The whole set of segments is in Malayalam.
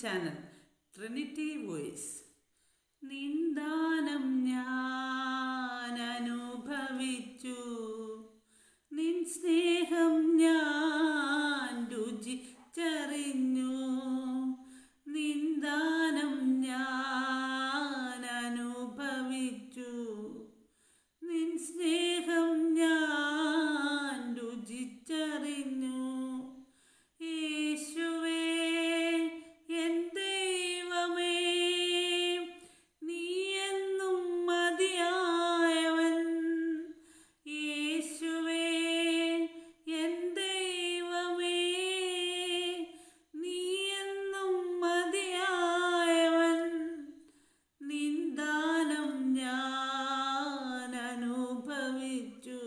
Channel Trinity voice. നിന്ദാനം ഞാൻ അനുഭവിച്ചു, നിൻ സ്നേഹം ഞാൻ രുചിച്ചറിഞ്ഞു. നിന്ദാനം ഞാൻ അനുഭവിച്ചു, നിൻ സ്നേഹം ഞാൻ രുചിച്ചറിഞ്ഞു. യേശുവേ എൻ ദൈവമേ, നീ എന്നും മതിയായവൻ. യേശുവേ എൻ ദൈവമേ, നീ എന്നും മതിയായവൻ. നിന്ദാനം ഞാൻ അനുഭവിച്ചു,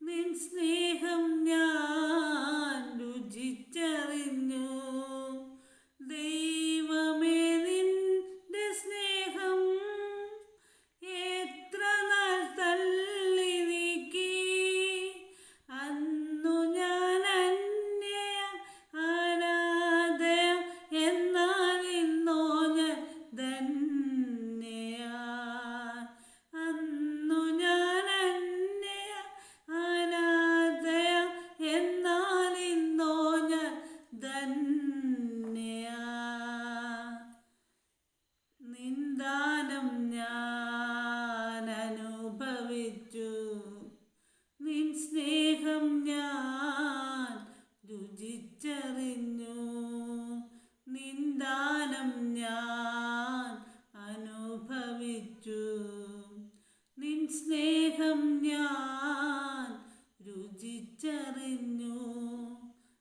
നിൻ സ്നേഹം ഞാൻ രുചിച്ചറിഞ്ഞു. ദൈവമേ, നിന്റെ സ്നേഹം എത്ര നാൾ തള്ളി നീക്കി. അന്നു ഞാൻ അന്യയ അനാഥയ, എന്നാൽ ഇന്നോ ഞാൻ ധന്യയാ. അന്നു ഞാൻ അന്യയ അനാഥയ, എന്നാൽ ഇന്നോ ഞാൻ ധന്യയാ. നിന്ദാനം ഞാൻ അനുഭവിച്ചു, നിൻ സ്നേഹം ഞാൻ രുചിച്ചറിഞ്ഞു. നിന്ദാനം ഞാൻ അനുഭവിച്ചു, നിൻ സ്നേഹം ഞാൻ രുചിച്ചറിഞ്ഞു.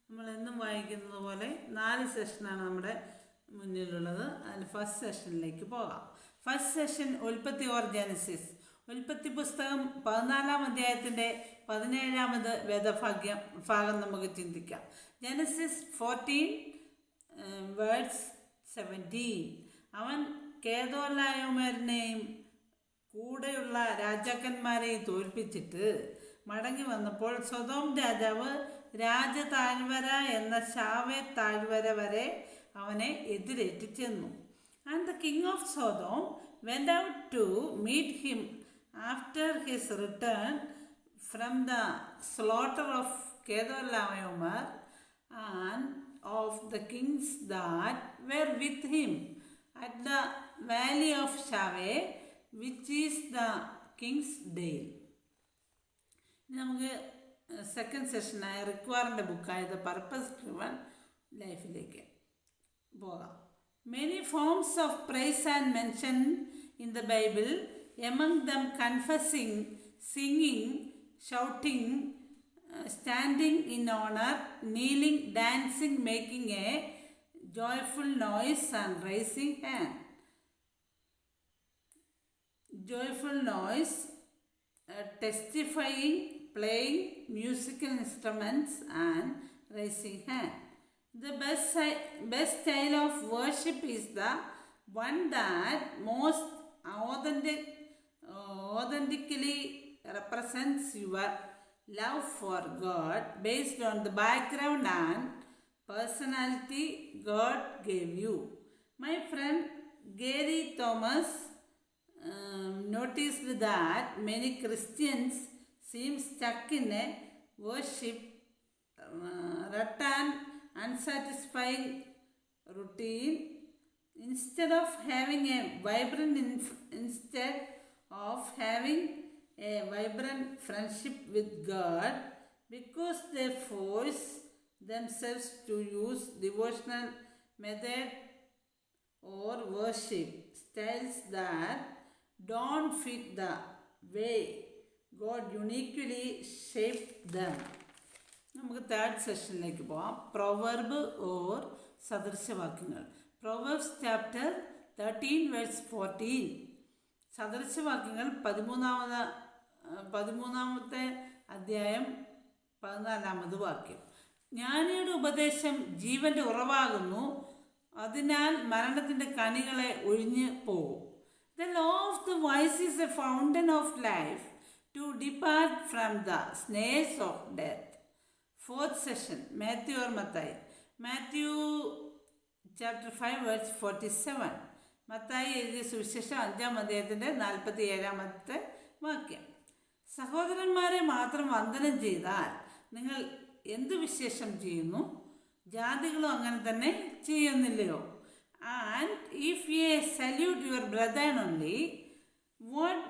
നമ്മളെന്നും വായിക്കുന്നത് പോലെ 4 സെഷനാണ് നമ്മുടെ മുന്നിലുള്ളത്. അതിൽ ഫസ്റ്റ് സെഷനിലേക്ക് പോകാം. ഫസ്റ്റ് സെഷൻ ഉൽപ്പത്തി ഓർ ജെനസിസ്. ഉൽപ്പത്തി പുസ്തകം 14-ാം അധ്യായത്തിൻ്റെ 17-ാമത് ഭാഗം നമുക്ക് ചിന്തിക്കാം. Genesis 14 verse 17. അവൻ കേദോർലായോമരിനെയും കൂടെയുള്ള രാജാക്കന്മാരെയും തോൽപ്പിച്ചിട്ട് മടങ്ങി വന്നപ്പോൾ സൊദോം രാജാവ് രാജതാഴ്വര എന്ന ശാവേ താഴ്വര വരെ അവനെ എതിരേറ്റ് ചെന്നു. And the king of Sodom went out to meet him after his return from the slaughter of Kedorlaomer and of the kings that were with him at the valley of Shaveh, which is the king's dale. നമുക്ക് സെക്കൻഡ് സെഷനായ റിക്വാറിൻ്റെ ബുക്കായ ദ പർപ്പസ് ഡ്രിവൺ ലൈഫിലേക്ക് പോകാം. Many forms of praise are mentioned in the Bible, among them confessing, singing, shouting, standing in honor, kneeling, dancing, making a joyful noise and raising hand. Joyful noise, testifying, playing musical instruments and raising hand. The best style of worship is the one that most authentically represents your love for God based on the background and personality God gave you. My friend Gary Thomas noticed that many Christians seem stuck in a worship rut and unsatisfying routine instead of having a vibrant friendship with God, because they force themselves to use devotional method or worship styles that don't fit the way God uniquely shaped them. നമുക്ക് തേർഡ് സെഷനിലേക്ക് പോകാം. പ്രൊവർബ് ഓർ സദൃശവാക്യങ്ങൾ. Proverbs chapter 13 verse 14. സദൃശവാക്യങ്ങൾ 13-ാമത്തെ അധ്യായം 14-ാമത് വാക്യം. ജ്ഞാനിയുടെ ഉപദേശം ജീവൻ്റെ ഉറവാകുന്നു, അതിനാൽ മരണത്തിൻ്റെ കണികളെ ഒഴിഞ്ഞു പോകും. The law of the wise is a fountain of life, to depart from the snares of death. Fourth session, Matthew or Matthias. Matthew chapter 5 verse 47. മത്തായി എഴുതിയ സുവിശേഷം 5-ാം അധ്യായത്തിൻ്റെ 47-ാമത്തെ വാക്യം. സഹോദരന്മാരെ മാത്രം വന്ദനം ചെയ്താൽ നിങ്ങൾ എന്ത് വിശേഷം ചെയ്യുന്നു? ജാതികളും അങ്ങനെ തന്നെ ചെയ്യുന്നില്ലയോ? And if you salute your brother only, what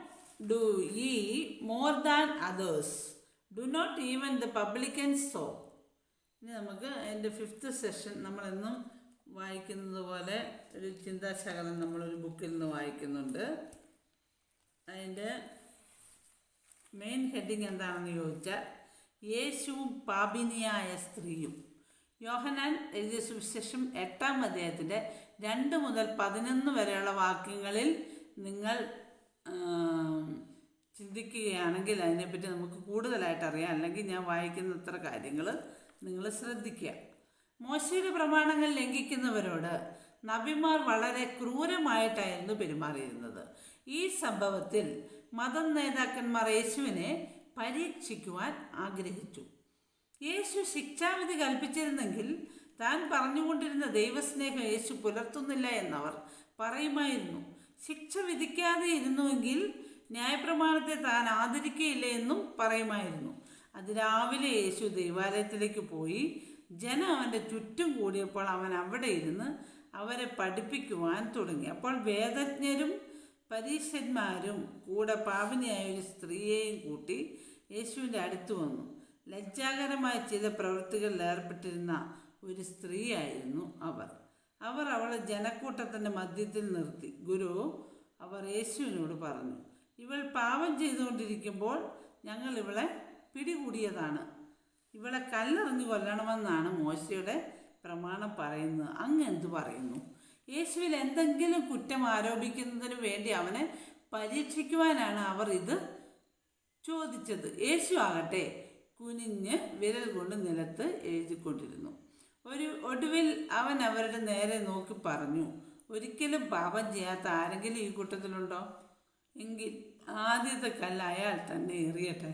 do ye more than others? Do not even the publicans so? ഇനി നമുക്ക് എൻ്റെ 5th സെഷൻ നമ്മളെന്നും വായിക്കുന്നത് പോലെ ഒരു ചിന്താശകലം നമ്മളൊരു ബുക്കിൽ നിന്ന് വായിക്കുന്നുണ്ട്. അതിൻ്റെ മെയിൻ ഹെഡിങ് എന്താണെന്ന് ചോദിച്ചാൽ യേശുവും പാപിനിയായ സ്ത്രീയും. യോഹന്നാൻ എഴുതിയ സുവിശേഷം 8-ാം അധ്യായത്തിൻ്റെ 2 മുതൽ 11 വരെയുള്ള വാക്യങ്ങളിൽ നിങ്ങൾ ചിന്തിക്കുകയാണെങ്കിൽ അതിനെപ്പറ്റി നമുക്ക് കൂടുതലായിട്ട് അറിയാം. അല്ലെങ്കിൽ ഞാൻ വായിക്കുന്ന ഇത്ര കാര്യങ്ങൾ നിങ്ങൾ ശ്രദ്ധിക്കുക. മോശയുടെ പ്രമാണങ്ങൾ ലംഘിക്കുന്നവരോട് നബിമാർ വളരെ ക്രൂരമായിട്ടായിരുന്നു പെരുമാറിയിരുന്നത്. ഈ സംഭവത്തിൽ മതം നേതാക്കന്മാർ യേശുവിനെ പരീക്ഷിക്കുവാൻ ആഗ്രഹിച്ചു. യേശു ശിക്ഷാവിധി കൽപ്പിച്ചിരുന്നെങ്കിൽ താൻ പറഞ്ഞുകൊണ്ടിരുന്ന ദൈവസ്നേഹം യേശു പുലർത്തുന്നില്ല എന്നവർ പറയുമായിരുന്നു. ശിക്ഷ വിധിക്കാതെ ഇരുന്നുവെങ്കിൽ ന്യായപ്രമാണത്തെ താൻ ആദരിക്കുകയില്ല എന്നും പറയുമായിരുന്നു. അതിരാവിലെ യേശു ദൈവാലയത്തിലേക്ക് പോയി ജനം അവൻ്റെ ചുറ്റും കൂടിയപ്പോൾ അവൻ അവിടെ ഇരുന്ന് അവരെ പഠിപ്പിക്കുവാൻ തുടങ്ങി. അപ്പോൾ വേദജ്ഞരും പരീശന്മാരും കൂടെ പാപിനിയായ ഒരു സ്ത്രീയെയും കൂട്ടി യേശുവിൻ്റെ അടുത്ത് വന്നു. ലജ്ജാകരമായ ചില പ്രവൃത്തികളിൽ ഏർപ്പെട്ടിരുന്ന ഒരു സ്ത്രീയായിരുന്നു അവർ അവളെ ജനക്കൂട്ടത്തിൻ്റെ മധ്യത്തിൽ നിർത്തി. ഗുരു, അവർ യേശുവിനോട് പറഞ്ഞു, ഇവൾ പാപം ചെയ്തുകൊണ്ടിരിക്കുമ്പോൾ ഞങ്ങൾ ഇവളെ പിടികൂടിയതാണ്. ഇവളെ കല്ലെറിഞ്ഞു കൊല്ലണമെന്നാണ് മോശയുടെ പ്രമാണം പറയുന്നത്. അങ്ങ് എന്തു പറയുന്നു? യേശുവിൽ എന്തെങ്കിലും കുറ്റം ആരോപിക്കുന്നതിന് വേണ്ടി അവനെ പരീക്ഷിക്കുവാനാണ് അവർ ഇത് ചോദിച്ചത്. യേശു ആകട്ടെ കുനിഞ്ഞ് വിരൽ കൊണ്ട് നിലത്ത് എഴുതിക്കൊണ്ടിരുന്നു. ഒടുവിൽ അവൻ അവരുടെ നേരെ നോക്കി പറഞ്ഞു, ഒരിക്കലും പാപം ചെയ്യാത്ത ആരെങ്കിലും ഈ കൂട്ടത്തിലുണ്ടോ? എങ്കിൽ ആദ്യത്തെ കല്ല് അയാൾ തന്നെ എറിയട്ടെ.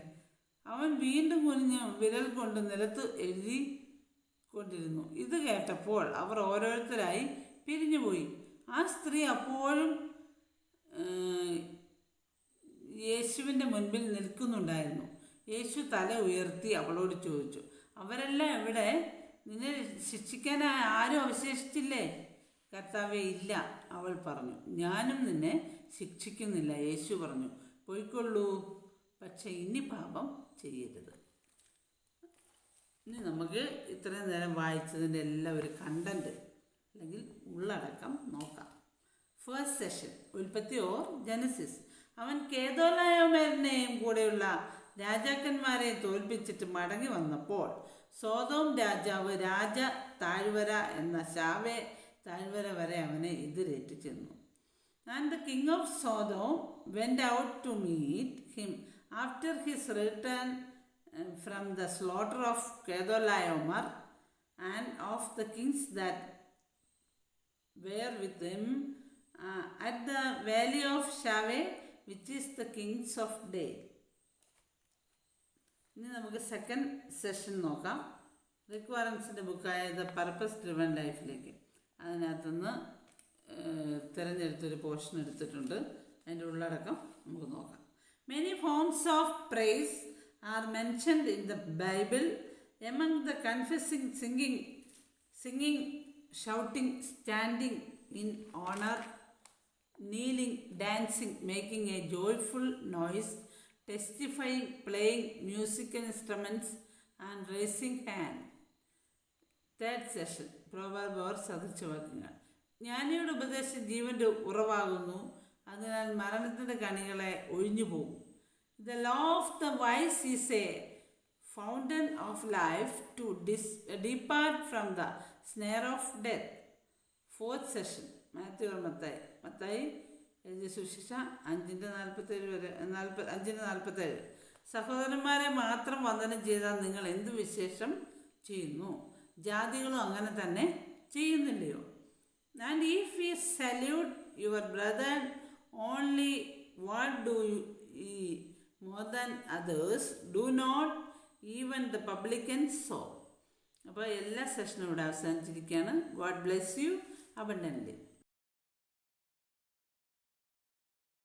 അവൻ വീണ്ടും കുനിഞ്ഞ് വിരൽ കൊണ്ട് നിലത്ത് എഴുതിക്കൊണ്ടിരുന്നു. ഇത് കേട്ടപ്പോൾ അവർ ഓരോരുത്തരായി പിരിഞ്ഞുപോയി. ആ സ്ത്രീ അപ്പോഴും യേശുവിൻ്റെ മുൻപിൽ നിൽക്കുന്നുണ്ടായിരുന്നു. യേശു തല ഉയർത്തി അവളോട് ചോദിച്ചു, അവരെല്ലാം എവിടെ? നിന്നെ ശിക്ഷിക്കാൻ ആരും അവശേഷിച്ചില്ലേ? കർത്താവേ, ഇല്ല, അവൾ പറഞ്ഞു. ഞാനും നിന്നെ ശിക്ഷിക്കുന്നില്ല, യേശു പറഞ്ഞു. പോയിക്കൊള്ളൂ, പക്ഷെ ഇനി പാപം ചെയ്യരുത്. ഇനി നമുക്ക് ഇത്രയും നേരം വായിച്ചതിൻ്റെ എല്ലാം ഒരു കണ്ടന്റ് അല്ലെങ്കിൽ ഉള്ളടക്കം നോക്കാം. ഫസ്റ്റ് സെഷൻ, ഉൽപ്പത്തി ഓർ ജനസിസ്. അവൻ കേദോർലായോമേരിനെയും കൂടെയുള്ള രാജാക്കന്മാരെ തോൽപ്പിച്ചിട്ട് മടങ്ങി വന്നപ്പോൾ സോദോം രാജാവ് രാജ താഴ്വര എന്ന ശാവേ താഴ്വര വരെ അവനെ എതിരേറ്റ് ചെന്നു. And the king of Sodom went out to meet him after his return from the slaughter of Kedorlaomer and of the kings that were with him at the valley of Shaveh, which is the kings of Dale. ഇനി നമുക്ക് സെക്കൻഡ് സെഷൻ നോക്കാം. റിക്വയർമെൻസിൻ്റെ ബുക്കായ ദ പർപ്പസ് ഡ്രിവൺ ലൈഫിലേക്ക്. അതിനകത്തുനിന്ന് തിരഞ്ഞെടുത്തൊരു പോർഷൻ എടുത്തിട്ടുണ്ട്. അതിൻ്റെ ഉള്ളടക്കം നമുക്ക് നോക്കാം. Many forms of praise are mentioned in the Bible. Among the confessing, singing, shouting, standing in honour, kneeling, dancing, making a joyful noise, testifying, playing musical instruments and raising hand. Third session, proverb or സദൃശവാക്യങ്ങൾ. ജ്ഞാനിയുടെ ഉപദേശം ജീവൻ്റെ ഉറവാകുന്നു, അതിനാൽ മരണത്തിൻ്റെ കണികളെ ഒഴിഞ്ഞു പോകും. The law of the wise is a fountain of life to depart from the snare of death. Fourth session, Mathew Mathai എഴുതിയ സുവിശേഷം 5:47 വരെ 5:47. സഹോദരന്മാരെ മാത്രം വന്ദനം ചെയ്താൽ നിങ്ങൾ എന്ത് വിശേഷം ചെയ്യുന്നു? ജാതികളും അങ്ങനെ തന്നെ ചെയ്യുന്നില്ലയോ? And if you salute your brother only, what do you more than others? Do not even the publicans so? അപ്പോൾ എല്ലാ സെഷനും ഇവിടെ അവസാനിച്ചിരിക്കുകയാണ്. God bless you. അബണ്ടൻ്റ്.